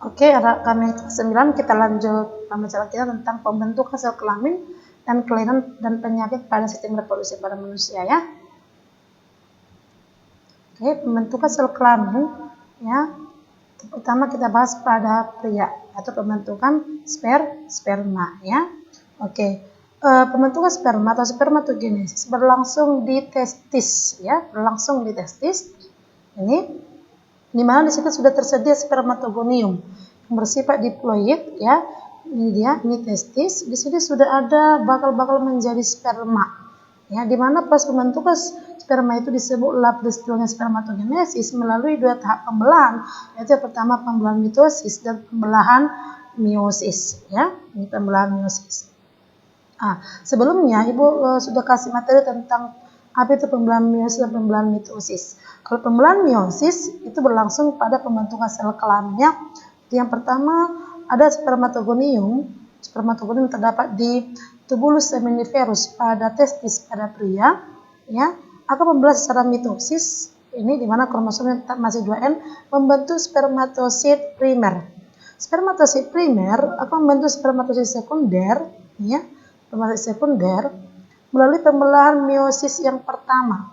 Oke, kami ke-9 kita lanjut pembelajaran kita tentang pembentukan sel kelamin dan kelainan dan penyakit pada sistem reproduksi pada manusia ya. Oke, pembentukan sel kelamin ya. Pertama kita bahas pada pria atau pembentukan sperma ya. Oke. Pembentukan sperma atau spermatogenesis berlangsung di testis ya, berlangsung di testis. Ini di mana di situ sudah tersedia spermatogonium yang bersifat diploid ya. Ini dia, ini testis. Di sini sudah ada bakal-bakal menjadi sperma. Ya, di mana proses pembentukan sperma itu disebutlah peristiwanya spermatogenesis melalui dua tahap pembelahan, yaitu yang pertama pembelahan mitosis dan pembelahan meiosis ya. Ini pembelahan meiosis. Sebelumnya Ibu sudah kasih materi tentang apa itu pembelahan meiosis dan pembelahan mitosis. Kalau pembelahan meiosis itu berlangsung pada pembentukan sel kelaminnya. Yang pertama ada spermatogonium. Spermatogonium terdapat di tubulus seminiferus pada testis pada pria, ya, akan membelah secara mitosis. Ini di mana kromosomnya tetap masih 2N membentuk spermatosit primer. Spermatosit primer akan membentuk spermatosit sekunder, ya, spermatosit sekunder melalui pembelahan meiosis yang pertama.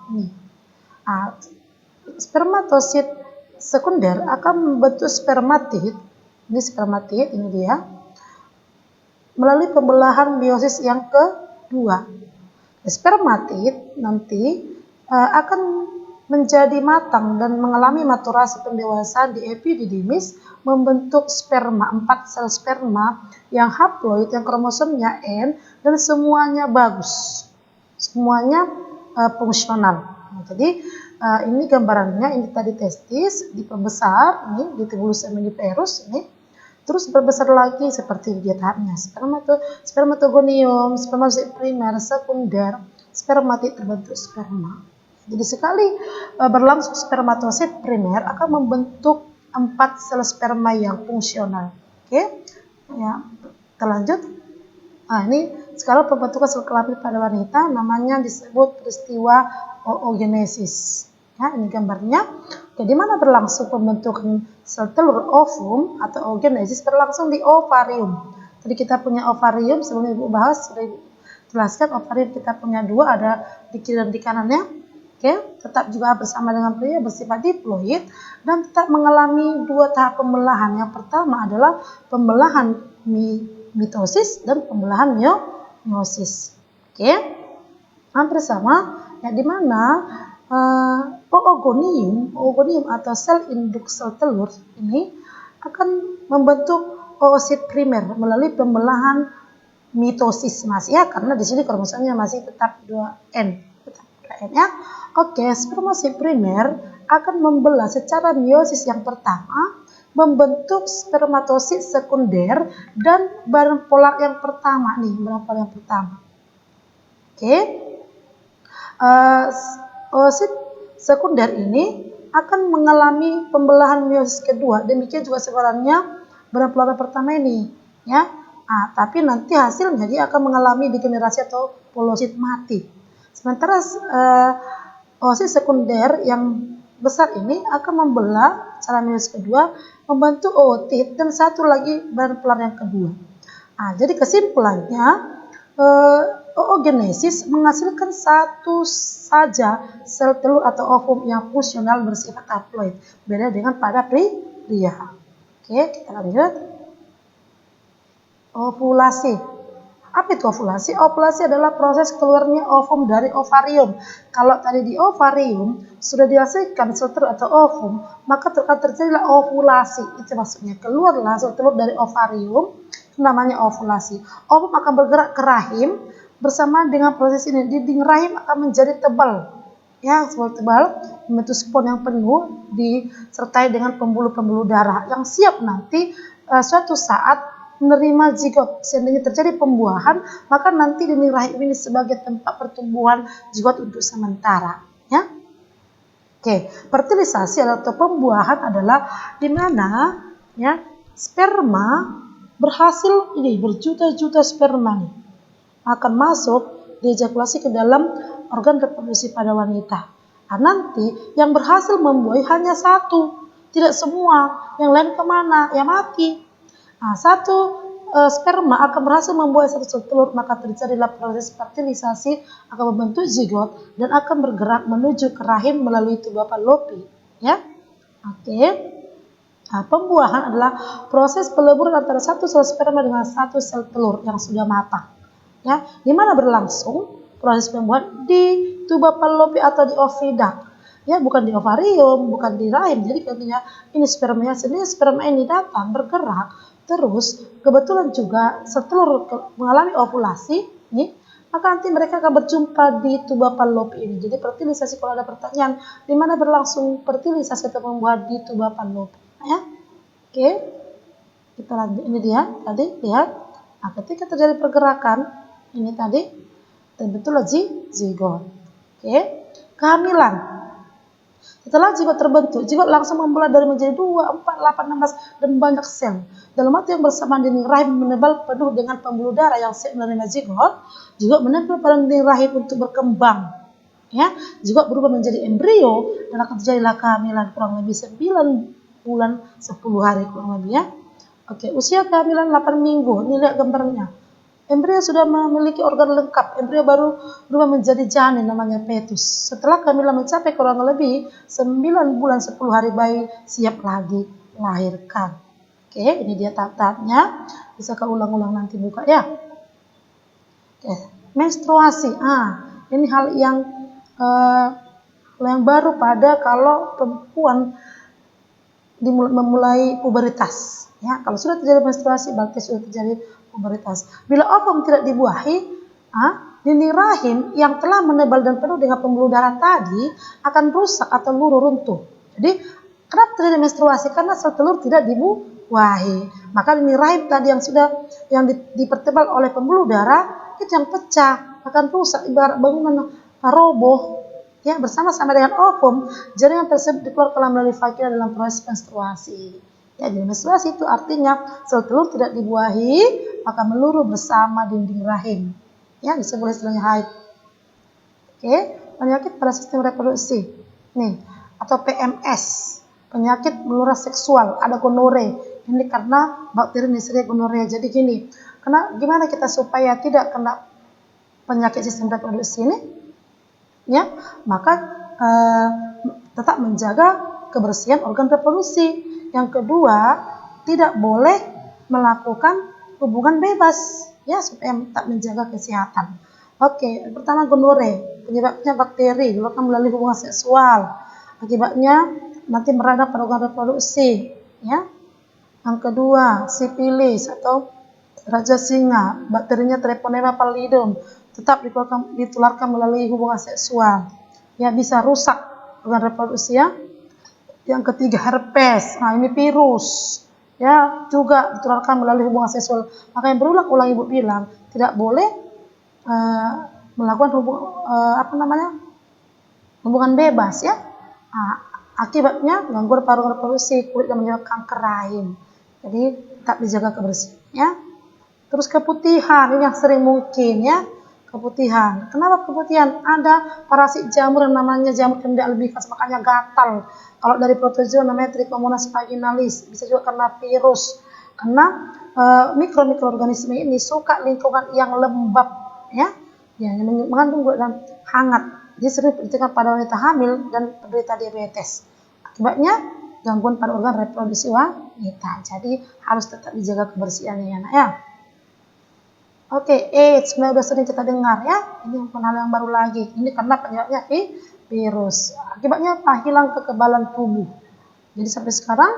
Spermatosit sekunder akan membentuk spermatid. Ini spermatid, ini dia. Melalui pembelahan meiosis yang kedua. Spermatid nanti akan menjadi matang dan mengalami maturasi pendewasaan di epididymis, membentuk sperma, 4 sel sperma yang haploid, yang kromosomnya N, dan semuanya bagus. Semuanya fungsional. Jadi ini gambarannya, ini tadi testis diperbesar, ini di tubulus seminiferus, ini terus berbesar lagi seperti dia tahapnya spermatogonium, spermatosit primer, sekunder, spermatid terbentuk sperma. Jadi sekali berlangsung spermatosit primer akan membentuk 4 sel sperma yang fungsional. Oke, ya, kita lanjut. Ini sekarang pembentukan sel kelamin pada wanita namanya disebut peristiwa oogenesis. Ya, ini gambarnya. Jadi mana berlangsung pembentukan sel telur ovum atau oogenesis berlangsung di ovarium. Jadi kita punya ovarium, sebelum Ibu bahas sudah Ibu jelaskan ovarium kita punya 2, ada di kiri dan di kanannya. Oke, tetap juga bersama dengan pria bersifat diploid dan tetap mengalami 2 tahap pembelahan. Yang pertama adalah pembelahan mitosis dan pembelahan meiosis. Oke, hampir sama ya, di mana oogonium atau sel induk sel telur ini akan membentuk oosit primer melalui pembelahan mitosis masih ya, karena di sini kromosomnya masih tetap 2N, ya. Oke, spermatosit primer akan membelah secara meiosis yang pertama, membentuk spermatosit sekunder dan badan polar yang pertama nih, badan polar yang pertama. Oke. Oosit sekunder ini akan mengalami pembelahan meiosis kedua. Demikian juga sebenarnya badan polar pertama ini, ya. Tapi nanti hasilnya dia akan mengalami degenerasi atau polosit mati. Sementara oosit sekunder yang besar ini akan membelah secara meiosis kedua, membentuk ootid dan satu lagi badan polar yang kedua. Jadi kesimpulannya oogenesis menghasilkan satu saja sel telur atau ovum yang fungsional bersifat haploid, beda dengan pada pria. Oke, kita lanjut. Ovulasi. Apa itu ovulasi? Ovulasi adalah proses keluarnya ovum dari ovarium. Kalau tadi di ovarium sudah dihasilkan sel telur atau ovum, maka akan terjadilah ovulasi. Itu maksudnya, keluarlah sel telur dari ovarium, namanya ovulasi. Ovum akan bergerak ke rahim. Bersama dengan proses ini, dinding rahim akan menjadi tebal, ya, tebal, membentuk spon yang penuh, disertai dengan pembuluh-pembuluh darah yang siap nanti suatu saat menerima zigot. Seandainya terjadi pembuahan, maka nanti dinding rahim ini sebagai tempat pertumbuhan zigot untuk sementara, ya. Oke, fertilisasi atau pembuahan adalah di mana, ya, sperma berhasil ini berjuta-juta sperma nih akan masuk diejakulasi ke dalam organ reproduksi pada wanita. Nanti yang berhasil membuahi hanya satu. Tidak semua. Yang lain kemana? Ya mati. Nah, satu sperma akan berhasil membuat satu sel telur, maka terjadilah proses fertilisasi, akan membentuk zigot dan akan bergerak menuju ke rahim melalui tuba Fallopi. Ya, oke. Nah, pembuahan adalah proses peleburan antara satu sel sperma dengan satu sel telur yang sudah matang. Ya, di mana berlangsung proses pembuahan? Di tuba Fallopi atau di oviduct. Ya, bukan di ovarium, bukan di rahim. Jadi artinya ini spermanya sendiri, sperma ini datang bergerak. Terus kebetulan juga setelur mengalami ovulasi, nih, maka nanti mereka akan berjumpa di tuba Fallopi ini. Jadi fertilisasi, kalau ada pertanyaan di mana berlangsung fertilisasi atau pembuahan di tuba Fallopi, ya. Oke, kita lanjut. Ini dia tadi, lihat. Nah, ketika terjadi pergerakan ini tadi terbentuklah zigot. Oke, kehamilan. Setelah zigot terbentuk, zigot langsung membelah dari menjadi 2, 4, 8, 16 dan banyak sel. Dalam waktu yang bersamaan dinding rahim menebal penuh dengan pembuluh darah yang siap menerima zigot, juga menempel pada dinding rahim untuk berkembang. Ya, zigot berubah menjadi embrio dan akan terjadilah kehamilan kurang lebih 9 bulan 10 hari kurang lebih, ya. Oke, usia kehamilan 8 minggu. Ini lihat gambarnya. Embrio sudah memiliki organ lengkap. Embrio baru berubah menjadi janin, namanya fetus. Setelah kehamilan mencapai kurang lebih 9 bulan 10 hari, bayi siap lagi melahirkan. Oke, ini dia tahap-tahapnya. Bisa kau ulang-ulang nanti buka, ya. Oke, menstruasi. Ini hal yang baru pada kalau perempuan memulai pubertas. Ya, kalau sudah terjadi menstruasi berarti sudah terjadi pubertas. Bila ovum tidak dibuahi, dinding rahim yang telah menebal dan penuh dengan pembuluh darah tadi akan rusak atau luruh runtuh. Jadi kenapa terjadi menstruasi? Karena sel telur tidak dibuahi. Maka dinding rahim tadi yang dipertebal oleh pembuluh darah itu yang pecah, akan rusak, ibarat bangunan roboh. Ya, bersama-sama dengan ovum, jaringan tersebut dikeluarkan melalui vagina dalam proses menstruasi. Ya, jadi menstruasi itu artinya sel telur tidak dibuahi, maka meluruh bersama dinding rahim. Ya, disebut istilahnya haid. Oke, penyakit pada sistem reproduksi. Nih, atau PMS, penyakit menular seksual, ada gonore. Ini karena bakteri Neisseria gonorrhea. Jadi gini, gimana kita supaya tidak kena penyakit sistem reproduksi ini? Ya, maka tetap menjaga kebersihan organ reproduksi. Yang kedua, tidak boleh melakukan hubungan bebas, ya, supaya tetap menjaga kesehatan. Oke, pertama gonore, penyebabnya bakteri, dilakukan melalui hubungan seksual. Akibatnya nanti meradang pada organ reproduksi, ya. Yang kedua, sifilis atau raja singa, bakterinya Treponema pallidum, tetap ditularkan melalui hubungan seksual. Ya, bisa rusak organ reproduksi, ya. Yang ketiga, herpes. Nah, ini virus. Ya, juga ditularkan melalui hubungan seksual. Maka yang berulang-ulang ibu bilang, tidak boleh melakukan hubungan bebas, ya. Akibatnya gangguan paru reproduksi, kulit dan menyebabkan kanker rahim. Jadi tetap dijaga kebersihan, ya. Terus keputihan, ini yang sering mungkin, ya. Keputihan. Kenapa keputihan? Ada parasit jamur yang namanya jamur Candida albicans, makanya gatal. Kalau dari protozoa namanya Trichomonas vaginalis. Bisa juga karena virus. Karena mikroorganisme ini suka lingkungan yang lembab, ya. Yang mengandung dan hangat. Dia sering ditemukan pada wanita hamil dan penderita diabetes. Akibatnya gangguan pada organ reproduksi wanita. Jadi harus tetap dijaga kebersihannya, ya, nak, ya. Oke, AIDS sudah sering kita dengar, ya. Ini bukan hal yang baru lagi. Ini karena penyebabnya virus. Akibatnya apa? Hilang kekebalan tubuh. Jadi sampai sekarang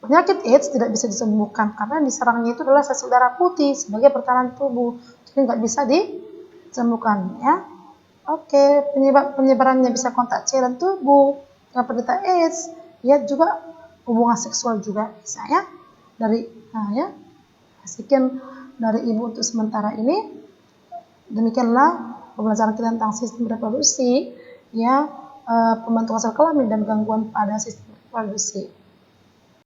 penyakit AIDS tidak bisa disembuhkan karena diserangnya itu adalah sel darah putih sebagai pertahanan tubuh. Jadi nggak bisa disembuhkan, ya. Oke, penyebarannya bisa kontak cairan tubuh. Yang penderita AIDS, ya, juga hubungan seksual juga bisa, ya. Ya. Sekian dari ibu untuk sementara ini. Demikianlah pembelajaran kita tentang sistem reproduksi, ya, pembentukan sel kelamin dan gangguan pada sistem reproduksi.